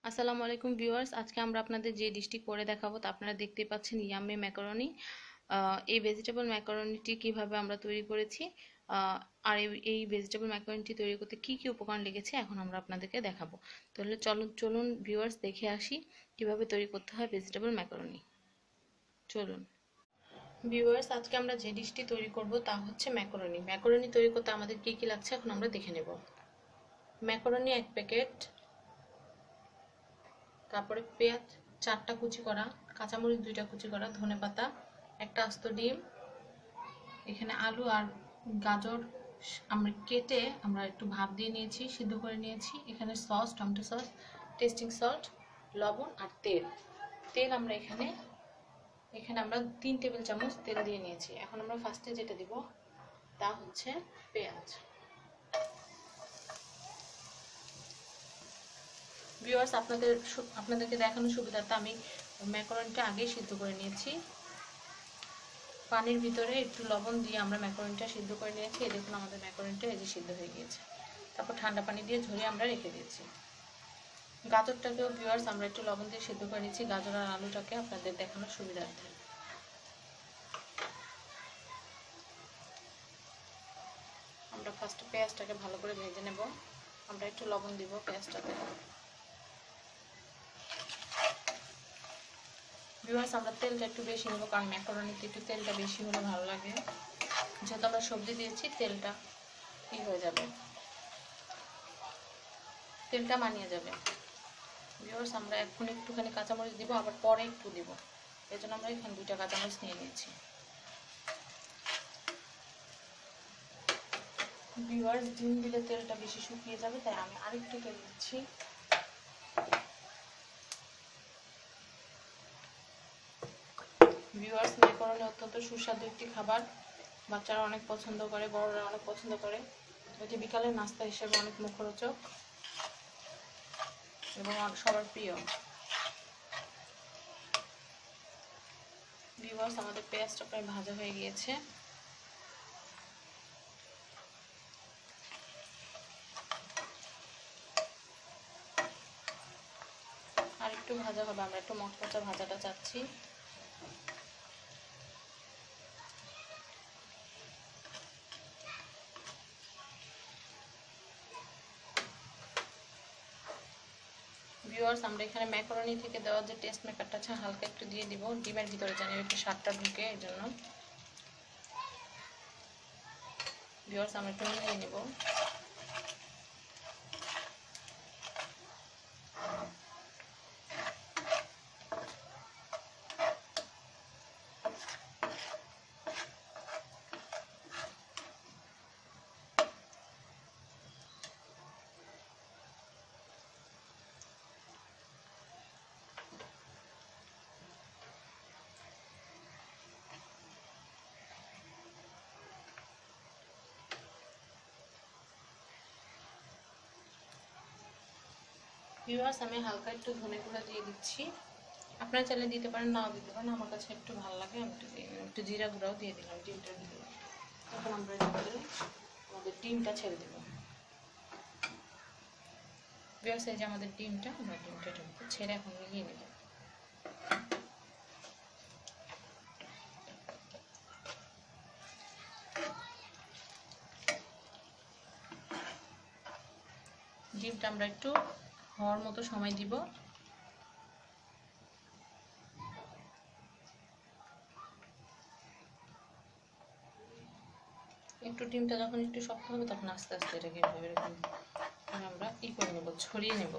আসসালামু আলাইকুম ভিউয়ার্স, আজকে আমরা আপনাদের যে ডিশটি করে দেখাবো তা আপনারা দেখতেই পাচ্ছেন, ইয়াম্মি ম্যাকারনি। এই ভেজিটেবল ম্যাকারনিটি কিভাবে আমরা তৈরি করেছি আর এই ভেজিটেবল ম্যাকারনিটি তৈরি করতে কি কি উপকরণ লেগেছে এখন আমরা আপনাদেরকে দেখাবো। তাহলে চলুন ভিউয়ার্স, দেখে আসি কিভাবে তৈরি করতে হয় ভেজিটেবল ম্যাকারনি। চলুন ভিউয়ার্স, আজকে আমরা যে ডিশটি তৈরি করব তা হচ্ছে ম্যাকারনি। ম্যাকারনি তৈরি করতে আমাদের কি কি লাগছে এখন আমরা দেখে নেব। ম্যাকারনি 1 প্যাকেট, তারপরে পেঁয়াজ 4টা কুচি করা, কাঁচামরিচ 2টা কুচি করা, ধনেপাতা, একটা আস্ত ডিম, এখানে আলু আর গাজর আমরা কেটে একটু ভাপ দিয়ে নিয়েছি, সিদ্ধ করে নিয়েছি। এখানে sauce, tomato sauce, testing salt, লবণ আর তেল। তেল আমরা এখানে 3 টেবিল চামচ তেল দিয়ে নিয়েছি। এখন আমরা ফার্স্টে যেটা দিব তা হচ্ছে পেঁয়াজ। ভিউয়ার্স, আপনাদেরকে দেখানোর সুবিধার্থে আমি ম্যাকারনিটা আগেই সিদ্ধ করে নিয়েছি। পানির ভিতরে একটু লবণ দিয়ে আমরা ম্যাকারনিটা সিদ্ধ করে নিয়েছি। এই দেখুন, আমাদের ম্যাকারনিটা এই যে সিদ্ধ হয়ে গিয়েছে। তারপর ঠান্ডা পানি দিয়ে ঝরিয়ে আমরা রেখে দিয়েছি। গাজরটাকেও ভিউয়ার্স আমরা একটু লবণ দিয়ে সিদ্ধ করে নিয়েছি, গাজর আর আলুটাকে আপনাদের দেখানোর সুবিধার্থে। আমরা ফার্স্টে পেঁয়াজটাকে ভালো করে ভেজে নেব। আমরা একটু লবণ দিব পেঁয়াজটাতে। ভিউয়ার্স, আমরা তেলটা একটু বেশি নেব, কারণ ম্যাকারনিতে একটু তেলটা বেশি হলে ভালো লাগে। যেহেতু আমরা সবজি দিয়েছি, তেলটা হয়ে যাবে, তেলটা মানিয়ে যাবে। ভিউয়ার্স, আমরা এখন একটুখানি কাঁচামরিচ দিব, আবার পরে একটু দিব। এই জন্য আমরা এখানে 2টা কাঁচামরিচ নিয়ে নিয়েছি। ভিউয়ার্স, ডিম দিলে তেলটা বেশি শুকিয়ে যাবে, তাই আমি আরেকটু তেল দিচ্ছি। ভিউয়ার্স, ম্যাকারনি অত্যন্ত সুস্বাদু একটি খাবার। বাচ্চারা অনেক পছন্দ করে, বড়রা অনেক পছন্দ করে। এটি বিকালের নাস্তা হিসেবে অনেক মুখরোচক এবং সবার প্রিয়। ভিউয়ার্স, আমাদের পেঁয়াজটা প্রায় ভাজা হয়ে গিয়েছে। আর একটু ভাজা হবে, আমরা একটু মচমচা ভাজাটা চাচ্ছি। ভিউয়ার্স, আমরা এখানে ম্যাকারনি থেকে দেওয়া যে টেস্ট মেকারটা আছে হালকা একটু দিয়ে দিব, ডিমের ভিতরে জানি একটু স্বাদটা ঢুকে, এই জন্য। ভিউয়ার্স, আমরা একটু মিলিয়ে নেব। ভিউয়ার্স, আমি হালকা একটু ধনে গুঁড়া দিয়ে দিচ্ছি। আপনারা চাইলে দিতে পারেন, নাও দিতে পারেন। আমার কাছে একটু ভালো লাগে, আমি একটু জিরা গুঁড়াও দিয়ে দিলাম ডিমটার ভিতরে। এখন আমরা এর ভিতরে আমাদের ডিমটা ছেড়ে দেব। ভিউয়ার্স, এই যে আমাদের ডিমটা, আমরা ডিমটা ছেড়ে এখন মিলিয়ে নেব। ডিমটা আমরা একটু হওয়ার মতো সময় দিব। একটু ডিমটা যখন একটু শক্ত হবে, তখন আস্তে আস্তে এটাকে এরকম আমরা করে নেব, ছড়িয়ে নেব।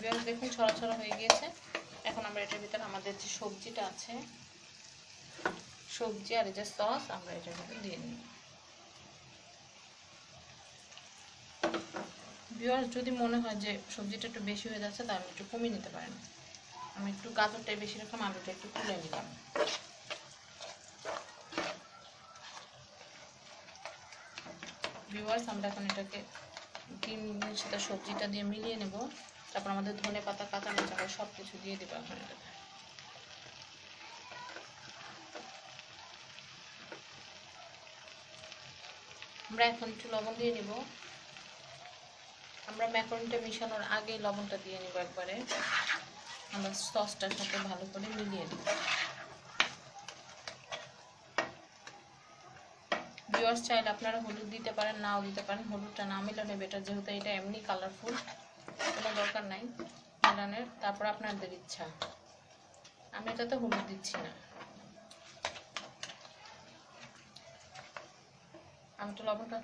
ভিউয়ার্স, দেখুন ছড়াছড়া হয়ে গিয়েছে। এখন আমরা এটার ভিতরে আমাদের যে সবজিটা আছে, সবজি আর এই যে সস, আমরা এটার ভিতরে দিয়ে নিই। ভিউয়ার্স, যদি মনে হয় যে সবজিটা একটু বেশি হয়ে যাচ্ছে, তাহলে একটু কমিয়ে নিতে পারেন। আমি একটু গাজরটাই বেশি রাখলাম, আলুটা একটু তুলে নিলাম। ভিউয়ার্স আমরা এখন এটাকে ডিমের সাথে সবজিটা দিয়ে মিলিয়ে নেব। তারপর আমাদের ধনে পাতা, কাঁচা মরিচ সব কিছু দিয়ে দেবো এখন এটাতে। আমরা এখন একটু লবণ দিয়ে নিব। আমরা ম্যাকারনিটা মিশানোর আগে লবণটা দিয়ে নিব একবারে। আমরা সসটার সাথে ভালো করে মিলিয়ে নেব। ভিউয়ার্স চাইলে আপনারা হলুদ দিতে পারেন, নাও দিতে পারেন। হলুদটা না মেলানো বেটার, যেহেতু এটা এমনি কালারফুল, কোনো দরকার নাই মেলানোর। তারপর আপনাদের ইচ্ছা। আমি এটাতে হলুদ দিচ্ছি না। আমি তো লবণটা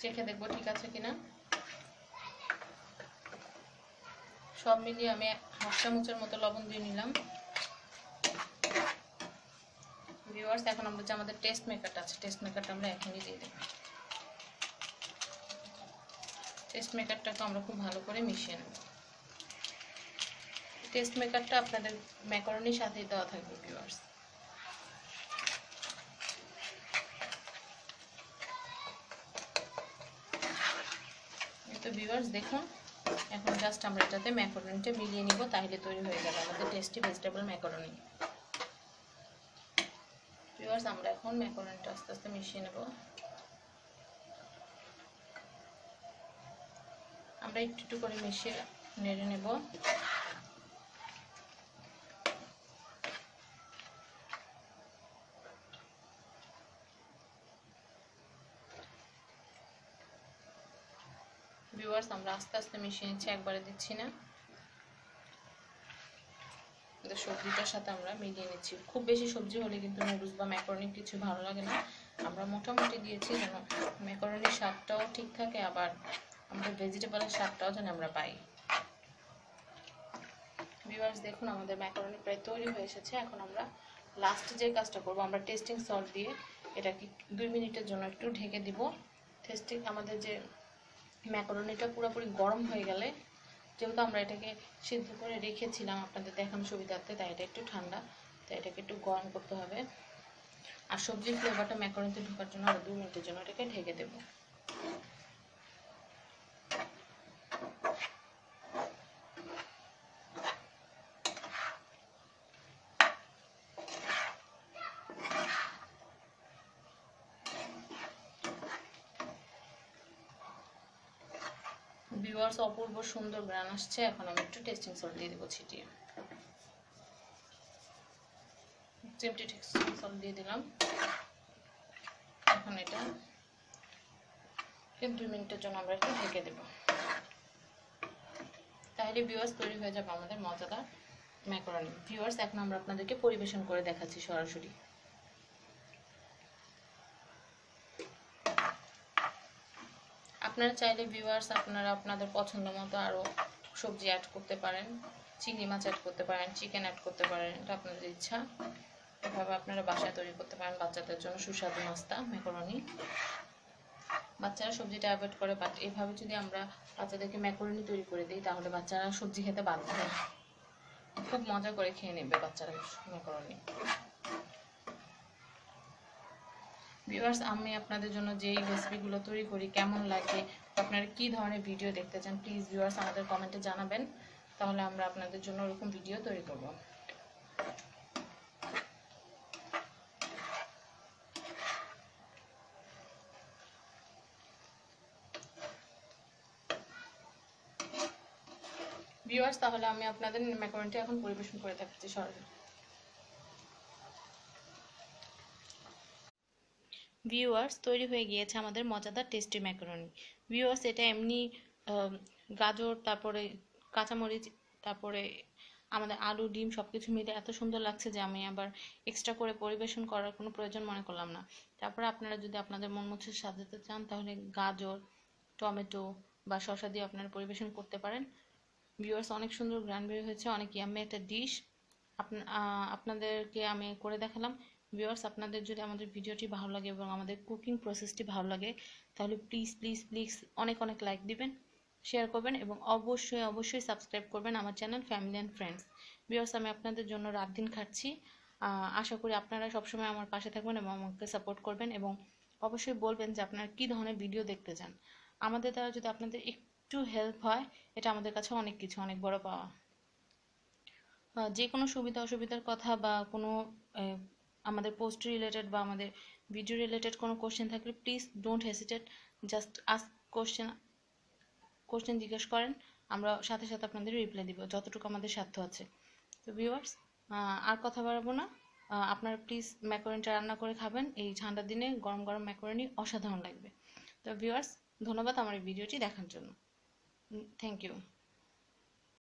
চেখে দেখবো ঠিক আছে কিনা। সব মিলিয়ে আমি 1/2 চামচের মতো লবণ দিয়ে নিলাম। ভিউয়ার্স এখন আমরা যে আমাদের টেস্ট মেকারটা আছে, টেস্ট মেকারটা আমরা এখনই দিয়ে দেব। টেস্ট মেকারটাকে আমরা খুব ভালো করে মিশিয়ে নেব। টেস্ট মেকারটা আপনাদের ম্যাকারনির সাথেই দেওয়া থাকবে ভিউয়ার্স। তো ভিউয়ার্স দেখুন, এখন জাস্ট আমরা এটাতে ম্যাকারনিটা মিলিয়ে নিব, তাহলে তৈরি হয়ে যাবে আমাদের টেস্টি ভেজিটেবল ম্যাকারনি। ভিউয়ার্স আমরা এখন ম্যাকারনিটা আস্তে আস্তে মিশিয়ে নেব। আমরা একটু একটু করে মিশিয়ে নেড়ে নেব। ভিউয়ার্স আমরা আস্তে আস্তে মিশিয়ে নিচ্ছি, একবারে দিচ্ছি না। সবজিটার সাথে আমরা মিলিয়ে নিচ্ছি। খুব বেশি সবজি হলে কিন্তু নুডলস বা ম্যাকারনি কিছু ভালো লাগে না। আমরা মোটামুটি দিয়েছি যেন ম্যাকারনির স্বাদটাও ঠিক থাকে, আবার আমাদের ভেজিটেবলের স্বাদটাও যেন আমরা পাই। ভিউয়ার্স দেখুন আমাদের ম্যাকারনি প্রায় তৈরি হয়ে এসেছে। এখন আমরা লাস্ট যে কাজটা করব, আমরা টেস্টিং সল্ট দিয়ে এটাকে 2 মিনিটের জন্য একটু ঢেকে দিব। টেস্টিং আমাদের যে ম্যাকারনিটা পুরোপুরি গরম হয়ে গেলে, যেহেতু আমরা এটাকে সিদ্ধ করে রেখেছিলাম আপনাদের দেখানোর সুবিধার্থে, তাই এটা একটু ঠান্ডা, তাই এটাকে একটু গরম করতে হবে। আর সবজির ফ্লেভারটা ম্যাকারনিতে ঢোকার জন্য আমরা 2 মিনিটের জন্য এটাকে ঢেকে দেব। ভিউয়ার্স অপূর্ব সুন্দর গ্রান আসছে। এখন আমি একটু টেস্টিং সল্ট দিয়ে দেবো ছিটিয়ে। চিমটি টেস্টিং সল্ট দিয়ে দিলাম। এখন এটা 2 মিনিটের জন্য আমরা একটু ঢেকে দেব। তাহলে ভিউয়ার্স তৈরি হয়ে যাবে আমাদের মজাদার ম্যাকারনি। ভিউয়ার্স এখন আমরা আপনাদেরকে পরিবেশন করে দেখাচ্ছি সরাসরি। আপনারা চাইলে ভিউয়ার্স আপনারা আপনাদের পছন্দ মতো আরও সবজি অ্যাড করতে পারেন, চিংড়ি মাছ অ্যাড করতে পারেন, চিকেন অ্যাড করতে পারেন, এটা আপনাদের ইচ্ছা। এভাবে আপনারা বাসায় তৈরি করতে পারেন বাচ্চাদের জন্য সুস্বাদু নাস্তা ম্যাকারনি। বাচ্চারা সবজিটা অ্যাভয়েড করে, বাট এভাবে যদি আমরা বাচ্চাদেরকে ম্যাকারনি তৈরি করে দিই, তাহলে বাচ্চারা সবজি খেতে বাধ্য হয়, খুব মজা করে খেয়ে নেবে বাচ্চারা ম্যাকারনি। ভিউয়ার্স আমি আপনাদের জন্য যেই রেসিপিগুলো তৈরি করি কেমন লাগে, আপনারা কি ধরনের ভিডিও দেখতে চান, প্লিজ ভিউয়ার্স আমাদের কমেন্টে জানাবেন, তাহলে আমরা আপনাদের জন্য ওরকম ভিডিও তৈরি করব। ভিউয়ার্স তাহলে আমি আপনাদের ম্যাকারনিটা এখন পরিবেশন করে দেখাচ্ছি সরাসরি। ভিউয়ার্স তৈরি হয়ে গিয়েছে আমাদের মজাদার টেস্টি ম্যাকারনি। ভিউয়ার্স এটা এমনি গাজর, তারপরে কাঁচামরিচ, তারপরে আমাদের আলু, ডিম সব কিছু মিলে এত সুন্দর লাগছে যে আমি আবার এক্সট্রা করে পরিবেশন করার কোনো প্রয়োজন মনে করলাম না। তারপরে আপনারা যদি আপনাদের মন মতো সাজাতে চান, তাহলে গাজর, টমেটো বা শসা দিয়ে আপনারা পরিবেশন করতে পারেন। ভিউয়ার্স অনেক সুন্দর গ্রান বের হয়েছে, অনেক ইয়াম্মি একটা ডিশ আপনাদেরকে আমি করে দেখালাম। ভিউয়ার্স আপনাদের যদি আমাদের ভিডিওটি ভালো লাগে এবং আমাদের কুকিং প্রসেসটি ভালো লাগে, তাহলে প্লিজ প্লিজ প্লিজ অনেক অনেক লাইক দিবেন, শেয়ার করবেন এবং অবশ্যই অবশ্যই সাবস্ক্রাইব করবেন আমার channel family and friends. Viewers আমি আপনাদের জন্য রাত দিন খাটছি, আশা করি আপনারা সবসময় আমার পাশে থাকবেন এবং আমাকে সাপোর্ট করবেন এবং অবশ্যই বলবেন যে আপনারা কী ধরনের ভিডিও দেখতে চান। আমাদের দ্বারা যদি আপনাদের একটু হেল্প হয়, এটা আমাদের কাছে অনেক কিছু, অনেক বড় পাওয়া। যে কোনো সুবিধা অসুবিধার কথা বা কোনো আমাদের পোস্ট রিলেটেড বা আমাদের ভিডিও রিলেটেড কোনো কোশ্চেন থাকলে please don't hesitate, just ask question জিজ্ঞেস করেন, আমরা সাথে সাথে আপনাদের রিপ্লাই দিব যতটুকু আমাদের সাধ্য আছে। তো ভিউয়ার্স, আর কথা বাড়াবো না, আপনারা প্লিজ ম্যাকারনিটা রান্না করে খাবেন। এই ঠান্ডার দিনে গরম গরম ম্যাকারনি অসাধারণ লাগবে। তো ভিউয়ার্স, ধন্যবাদ আমার এই ভিডিওটি দেখার জন্য। Thank you.